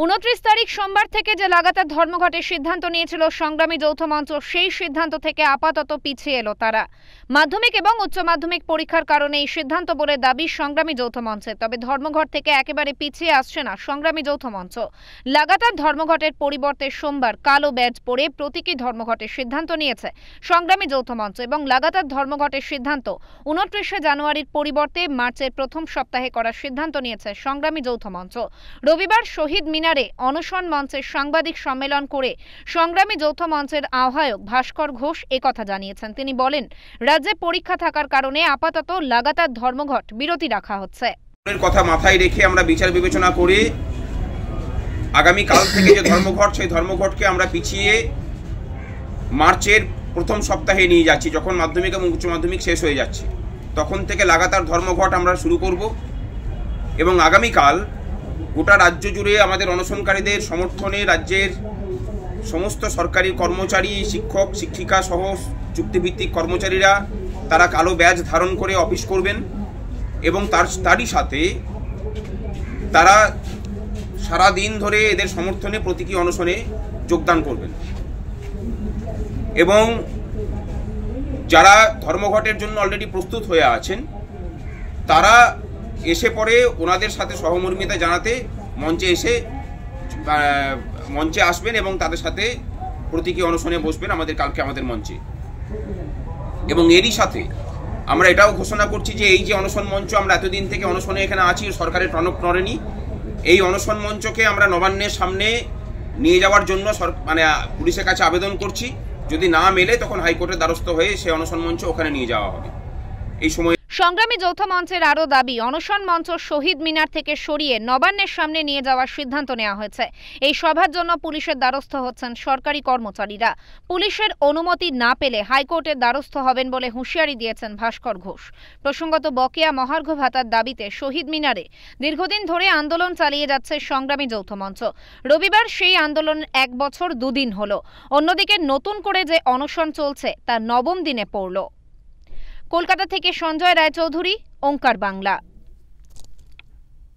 29 তারিখ সোমবার থেকে যে লাগাতার ধর্মঘটের সিদ্ধান্ত নিয়েছিল সংগ্রামী যৌথ মঞ্চ, সেই সিদ্ধান্ত থেকে আপাতত পিছিয়ে এলো তারা। মাধ্যমিক এবং উচ্চ মাধ্যমিক পরীক্ষার কারণে এই সিদ্ধান্ত বলে দাবি সংগ্রামী যৌথ মঞ্চের। তবে ধর্মঘট থেকে একেবারে পিছিয়ে আসছে না সংগ্রামী যৌথ মঞ্চ। লাগাতার ধর্মঘটের পরিবর্তে সোমবার কালো ব্যাজ পরে প্রতীকী ধর্মঘটের সিদ্ধান্ত নিয়েছে সংগ্রামী যৌথ মঞ্চ এবং লাগাতার ধর্মঘটের সিদ্ধান্ত 29শে জানুয়ারির পরিবর্তে মার্চের প্রথম সপ্তাহে করার সিদ্ধান্ত নিয়েছে সংগ্রামী যৌথ মঞ্চ। রবিবার শহীদ মিনারে অনশন মঞ্চের সাংবাদিক সম্মেলন করে সংগ্রামী যৌথ মঞ্চের আহ্বায়ক ভাস্কর ঘোষ একথা জানিয়েছেন। তিনি বলেন, রাজ্যে পরীক্ষা থাকার কারণে আপাতত লাগাতার ধর্মঘট বিরতি রাখা হচ্ছে। কথা মাথায় রেখে আমরা বিচার বিবেচনা করে আগামী কাল থেকে যে ধর্মঘট, সেই ধর্মঘটকে আমরা পিছিয়ে মার্চের প্রথম সপ্তাহে নিয়ে যাচ্ছি। যখন মাধ্যমিক এবং উচ্চ মাধ্যমিক শেষ হয়ে যাচ্ছে, তখন থেকে লাগাতার ধর্মঘট আমরা শুরু করব এবং আগামীকাল গোটা রাজ্য জুড়ে আমাদের অনশনকারীদের সমর্থনে রাজ্যের সমস্ত সরকারি কর্মচারী, শিক্ষক, শিক্ষিকা সহ চুক্তিভিত্তিক কর্মচারীরা তারা কালো ব্যাজ ধারণ করে অফিস করবেন এবং তারই সাথে তারা সারা দিন ধরে এদের সমর্থনে প্রতীকী অনশনে যোগদান করবেন এবং যারা ধর্মঘটের জন্য অলরেডি প্রস্তুত হয়ে আছেন তারা এসে পরে ওনাদের সাথে সহমর্মিতা জানাতে মঞ্চে আসবেন এবং তাদের সাথে প্রতীকী অনশনে বসবেন কালকে আমাদের মঞ্চে। এবং এরই সাথে আমরা এটাও ঘোষণা করছি যে এই যে অনশন মঞ্চ আমরা এতদিন থেকে অনশনে এখানে আছি, সরকারের টনক নড়েনি, এই অনশন মঞ্চকে আমরা নবান্নের সামনে নিয়ে যাওয়ার জন্য পুলিশের কাছে আবেদন করছি। যদি না মেলে তখন হাইকোর্টের দ্বারস্থ হয়ে সেই অনশন মঞ্চ ওখানে নিয়ে যাওয়া হবে। এই সময় সংগ্রামী যৌথ মঞ্চের আরও দাবি, অনশন মঞ্চ শহীদ মিনার থেকে সরিয়ে নবান্নের সামনে নিয়ে যাওয়ার সিদ্ধান্ত নেওয়া হয়েছে। এই সভার জন্য পুলিশের দ্বারস্থ হচ্ছেন সরকারি কর্মচারীরা। পুলিশের অনুমতি না পেলে হাইকোর্টের দ্বারস্থ হবেন বলে হুঁশিয়ারি দিয়েছেন ভাস্কর ঘোষ। প্রসঙ্গত, বকেয়া মহার্ঘ ভাতার দাবিতে শহীদ মিনারে দীর্ঘদিন ধরে আন্দোলন চালিয়ে যাচ্ছে সংগ্রামী যৌথ মঞ্চ। রবিবার সেই আন্দোলন 1 বছর 2 দিন হলো। অন্যদিকে নতুন করে যে অনশন চলছে তা 9ম দিনে পড়ল। কলকাতা থেকে সঞ্জয় রায়চৌধুরী, ওঙ্কার বাংলা।